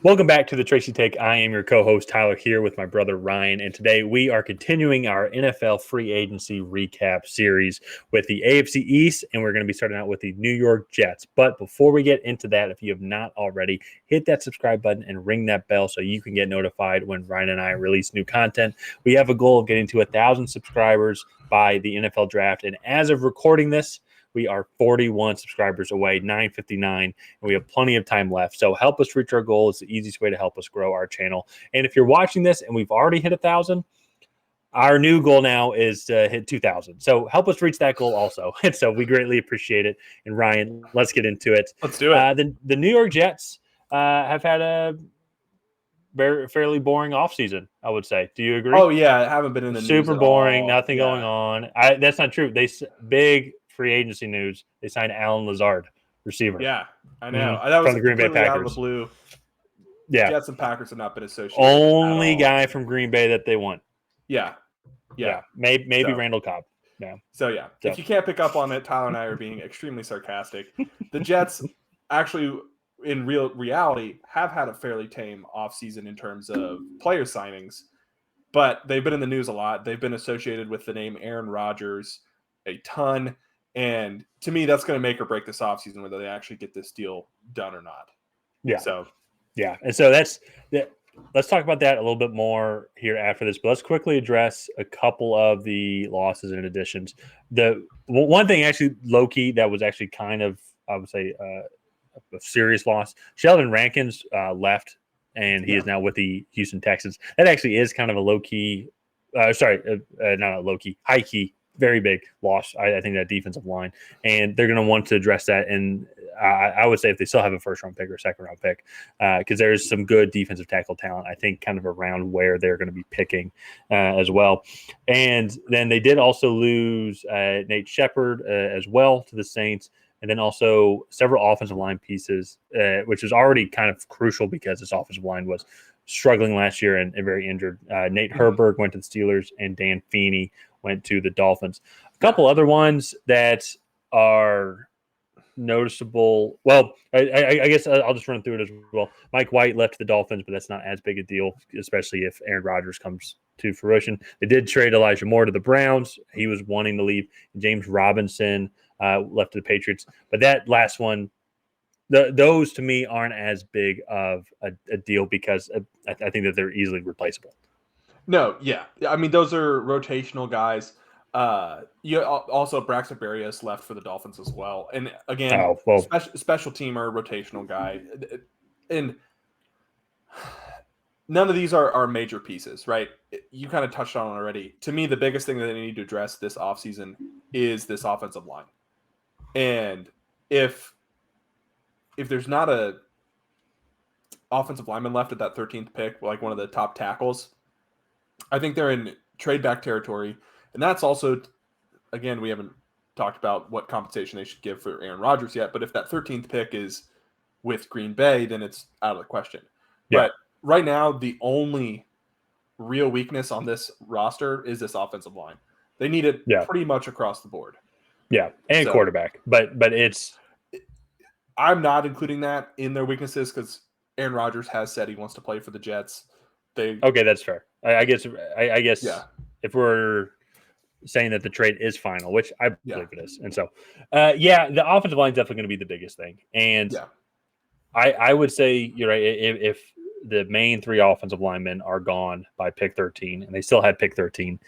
Welcome back to the Tracy Take. I am your co-host Tyler here with my brother Ryan, and today we are continuing our NFL free agency recap series with the AFC East, and we're going to be starting out with the New York Jets. But before we get into that, if you have not already, hit that subscribe button and ring that bell so you can get notified when Ryan and I release new content. We have a goal of getting to 1,000 subscribers by the NFL draft, and as of recording this, we are 41 subscribers away, 959, and we have plenty of time left. So help us reach our goal. It's the easiest way to help us grow our channel. And if you're watching this and we've already hit 1,000, our new goal now is to hit 2,000. So help us reach that goal also. And so we greatly appreciate it. And Ryan, let's get into it. Let's do it. The New York Jets have had a fairly boring offseason, I would say. Do you agree? Oh, yeah. I haven't been in the news Super boring. at all. Nothing going on. That's not true. Big free agency news. They signed Alan Lazard, receiver. Yeah, I know. Mm-hmm. That was from the Green Bay Packers. Out of the blue. Yeah. Jets and Packers have not been associated. Only guy from Green Bay that they want. Yeah. Maybe Randall Cobb. Yeah. So, if you can't pick up on it, Tyler and I are being extremely sarcastic. The Jets actually, in reality, have had a fairly tame offseason in terms of player signings, but they've been in the news a lot. They've been associated with the name Aaron Rodgers a ton. And to me, that's going to make or break this offseason, whether they actually get this deal done or not. Yeah. So, and so let's talk about that a little bit more here after this. But let's quickly address a couple of the losses and additions. The one thing actually low key that was actually kind of, I would say, a serious loss. Sheldon Rankins left, and he is now with the Houston Texans. That actually is kind of a low key. Not a low key, high key. Very big loss, I think, that defensive line. And they're going to want to address that. And I would say if they still have a first-round pick or a second-round pick, because there's some good defensive tackle talent, I think, kind of around where they're going to be picking as well. And then they did also lose Nate Shepard as well to the Saints. And then also several offensive line pieces, which is already kind of crucial because this offensive line was struggling last year and very injured. Nate Herberg went to the Steelers, and Dan Feeney went to the Dolphins. A couple other ones that are noticeable. Well, I guess I'll just run through it as well. Mike White left to the Dolphins, but that's not as big a deal, especially if Aaron Rodgers comes to fruition. They did trade Elijah Moore to the Browns. He was wanting to leave. James Robinson left to the Patriots. But that last one, those to me aren't as big of a deal because I think that they're easily replaceable. No, yeah. I mean, those are rotational guys. You also Braxton Berrios left for the Dolphins as well. And again, special teamer, rotational guy. And none of these are major pieces, right? You kind of touched on it already. To me, the biggest thing that they need to address this offseason is this offensive line. And if there's not a offensive lineman left at that 13th pick, like one of the top tackles, I think they're in trade back territory. And that's also, again, we haven't talked about what compensation they should give for Aaron Rodgers yet. But if that 13th pick is with Green Bay, then it's out of the question. Yeah. But right now, the only real weakness on this roster is this offensive line. They need it pretty much across the board. Yeah, and quarterback. But it's... I'm not including that in their weaknesses because Aaron Rodgers has said he wants to play for the Jets. Okay, that's fair. I guess if we're saying that the trade is final, which I believe it is. And so, the offensive line is definitely going to be the biggest thing. And I would say you're right. If the main three offensive linemen are gone by pick 13, and they still had pick 13,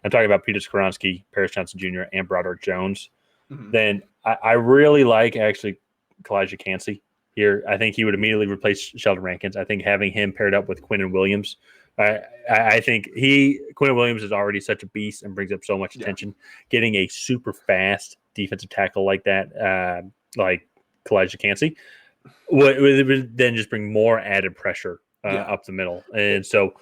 I'm talking about Peter Skoronski, Paris Johnson Jr., and Broderick Jones, then I really like actually Kalijah Kancey here. I think he would immediately replace Sheldon Rankins. I think having him paired up with Quinnen Williams, I think Quinnen Williams is already such a beast and brings up so much attention. Getting a super fast defensive tackle like that, like Kalijah Kancey, would then just bring more added pressure up the middle. And so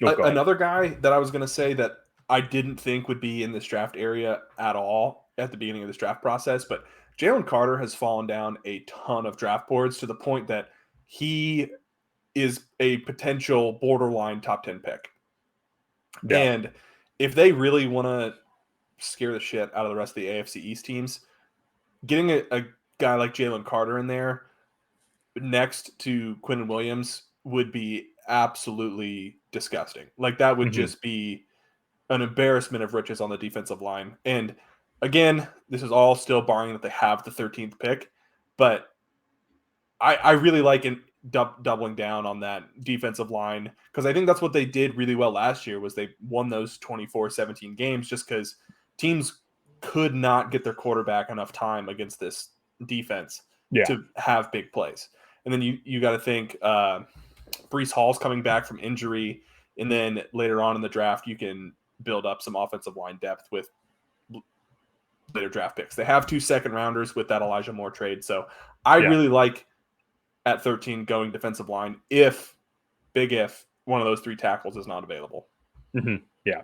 another guy that I was going to say that I didn't think would be in this draft area at all at the beginning of this draft process, but Jalen Carter has fallen down a ton of draft boards to the point that he is a potential borderline top 10 pick. Yeah. And if they really want to scare the shit out of the rest of the AFC East teams, getting a guy like Jalen Carter in there next to Quinnen Williams would be absolutely disgusting. Like that would just be an embarrassment of riches on the defensive line. And again, this is all still barring that they have the 13th pick, but I really like doubling down on that defensive line because I think that's what they did really well last year was they won those 24-17 games just because teams could not get their quarterback enough time against this defense to have big plays. And then you got to think Breece Hall's coming back from injury, and then later on in the draft you can build up some offensive line depth with later draft picks. They have 2 second-rounders with that Elijah Moore trade, so I really like at 13 going defensive line if one of those 3 tackles is not available. Yeah,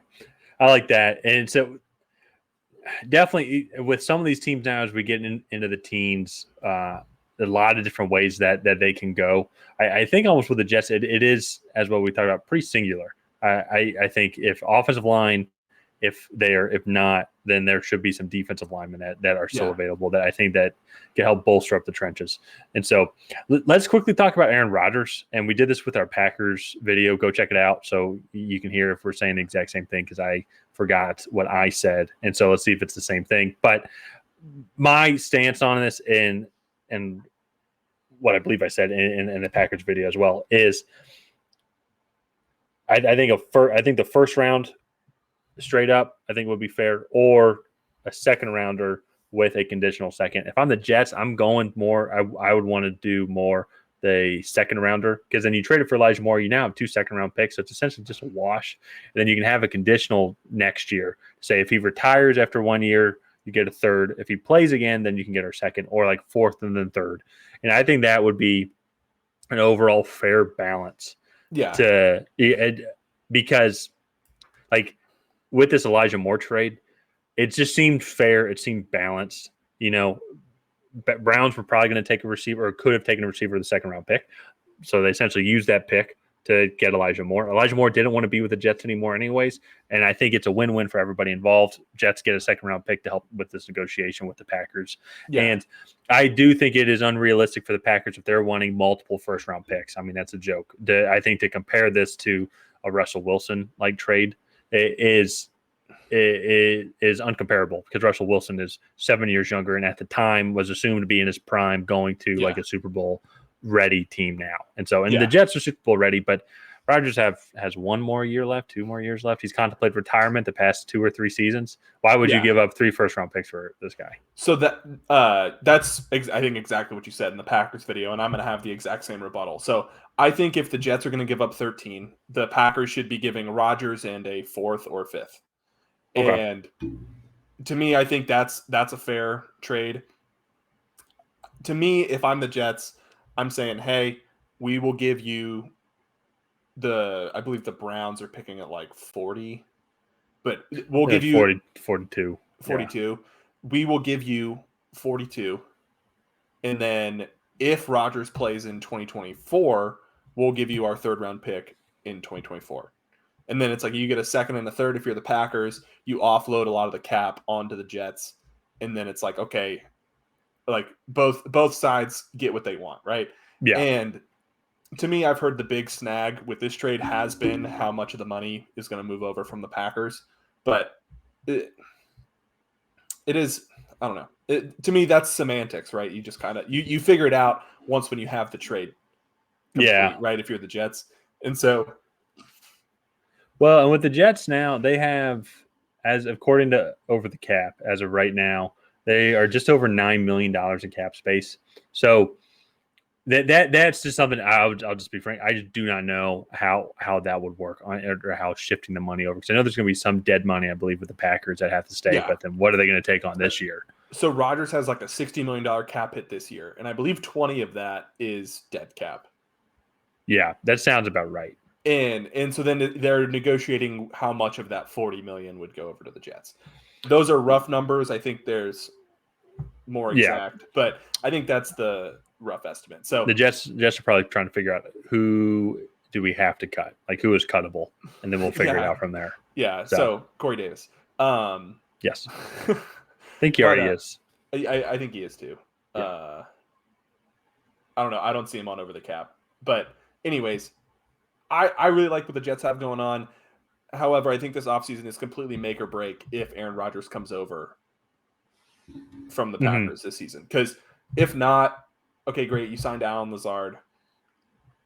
I like that. And so definitely with some of these teams now as we get into the teens, a lot of different ways that they can go. I think almost with the Jets, it is, as what we talked about, pretty singular. I think if offensive line, if not, then there should be some defensive linemen that are still available that I think that can help bolster up the trenches. And so let's quickly talk about Aaron Rodgers. And we did this with our Packers video. Go check it out so you can hear if we're saying the exact same thing because I forgot what I said. And so let's see if it's the same thing. But my stance on this and what I believe I said in the Packers video as well is I think the first round straight up, I think would be fair, or a second rounder with a conditional second. If I'm the Jets, I'm going more. I would want to do more the second rounder because then you traded for Elijah Moore. You now have 2 second-round picks, so it's essentially just a wash. And then you can have a conditional next year. Say if he retires after 1 year, you get a third. If he plays again, then you can get our second, or like fourth and then third. And I think that would be an overall fair balance. Yeah. Because like with this Elijah Moore trade, it just seemed fair. It seemed balanced. Browns were probably going to take a receiver or could have taken a receiver with the second round pick. So they essentially used that pick to get Elijah Moore. Elijah Moore didn't want to be with the Jets anymore anyways. And I think it's a win-win for everybody involved. Jets get a second round pick to help with this negotiation with the Packers. Yeah. And I do think it is unrealistic for the Packers if they're wanting multiple first round picks. I mean, that's a joke. I think to compare this to a Russell Wilson like trade, it is uncomparable because Russell Wilson is 7 years younger and at the time was assumed to be in his prime going to like a Super Bowl ready team now. And so the Jets are Super Bowl ready, but Rodgers has 1 more year left, 2 more years left. He's contemplated retirement the past 2 or 3 seasons. Why would you give up 3 first round picks for this guy? So that's I think exactly what you said in the Packers video, and I'm going to have the exact same rebuttal. So I think if the Jets are going to give up 13, the Packers should be giving Rodgers and a 4th or 5th. Okay. And to me, I think that's a fair trade. To me, if I'm the Jets, I'm saying, hey, we will give you I believe the Browns are picking at like 40, but we'll give you 42. 42. Yeah. We will give you 42. And then if Rodgers plays in 2024, we'll give you our 3rd round pick in 2024. And then it's like you get a 2nd and a 3rd if you're the Packers. You offload a lot of the cap onto the Jets. And then it's like, okay, like both sides get what they want, right? Yeah. And to me, I've heard the big snag with this trade has been how much of the money is going to move over from the Packers. But it is, I don't know. To me, that's semantics, right? You just kind of, you figure it out once when you have the trade complete, right? If you're the Jets. And so. Well, and with the Jets now, they have, as according to Over the Cap, as of right now, they are just over $9 million in cap space. So that's just something I'll just be frank. I just do not know how that would work or how shifting the money over. Because I know there's going to be some dead money, I believe, with the Packers that have to stay. Yeah. But then what are they going to take on this year? So Rodgers has like a $60 million cap hit this year. And I believe 20 of that is dead cap. Yeah, that sounds about right. And so then they're negotiating how much of that 40 million would go over to the Jets. Those are rough numbers. I think there's more exact, but I think that's the rough estimate. So the Jets are probably trying to figure out who do we have to cut, like who is cuttable, and then we'll figure it out from there. Yeah. So Corey Davis. Yes. I think he already is. I think he is too. Yeah. I don't know. I don't see him on Over the Cap, but anyways, I really like what the Jets have going on. However, I think this offseason is completely make or break if Aaron Rodgers comes over from the Packers this season. Because if not, okay, great, you signed Allen Lazard.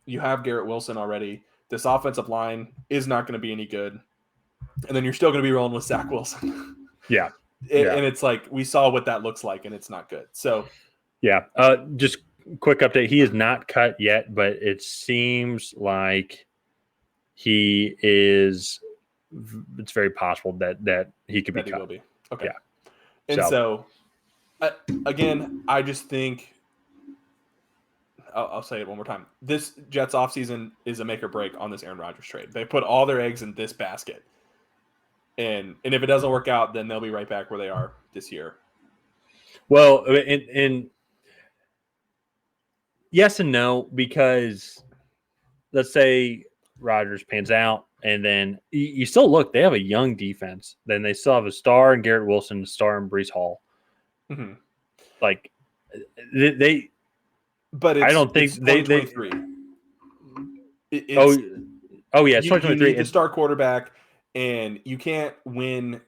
You have Garrett Wilson already. This offensive line is not going to be any good. And then you're still going to be rolling with Zach Wilson. Yeah. And it's like, we saw what that looks like, and it's not good. So, yeah. Just quick update. He is not cut yet, but it seems like he is. It's very possible that he could be cut. He will be. Okay. Yeah. And so again, I just think I'll say it one more time. This Jets offseason is a make or break on this Aaron Rodgers trade. They put all their eggs in this basket. And if it doesn't work out, then they'll be right back where they are this year. Well, and yes and no, because let's say Rodgers pans out, and then you still look, they have a young defense. Then they still have a star in Garrett Wilson, a star in Breece Hall. Mm-hmm. Like they but I don't think they. Oh yeah, it's 2023. You need the star quarterback, and you can't win.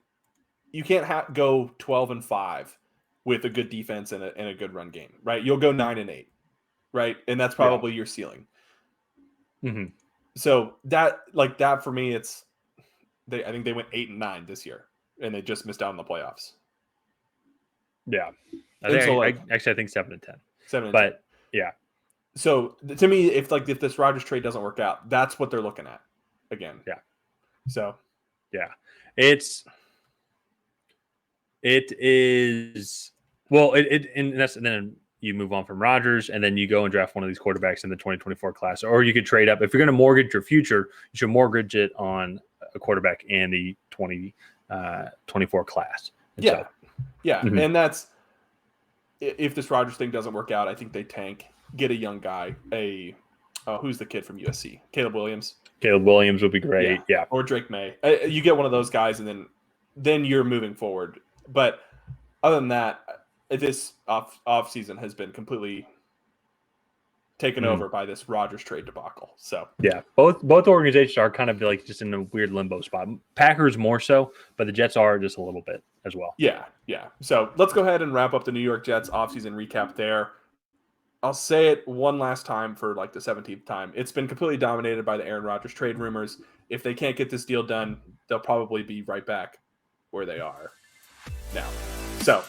You can't go 12-5 with a good defense and a good run game, right? You'll go 9-8, right? And that's probably your ceiling. Mm-hmm. So that for me, I think they went 8-9 this year, and they just missed out on the playoffs. Yeah, I think 7-10. 7-10. But yeah. So to me, if this Rodgers trade doesn't work out, that's what they're looking at again. Yeah. So. Yeah, it is. Well, and then you move on from Rodgers, and then you go and draft one of these quarterbacks in the 2024 class, or you could trade up. If you're going to mortgage your future, you should mortgage it on a quarterback in the 2024 class. And mm-hmm. And that's if this Rodgers thing doesn't work out, I think they tank, get a young guy, who's the kid from USC, Caleb Williams. Caleb Williams would be great, yeah. Or Drake May. You get one of those guys, and then you're moving forward. But other than that, this off season has been completely taken over by this Rodgers trade debacle. So yeah, both organizations are kind of like just in a weird limbo spot. Packers more so, but the Jets are just a little bit as well. Yeah. So let's go ahead and wrap up the New York Jets offseason recap there. I'll say it one last time for the 17th time. It's been completely dominated by the Aaron Rodgers trade rumors. If they can't get this deal done, they'll probably be right back where they are now. So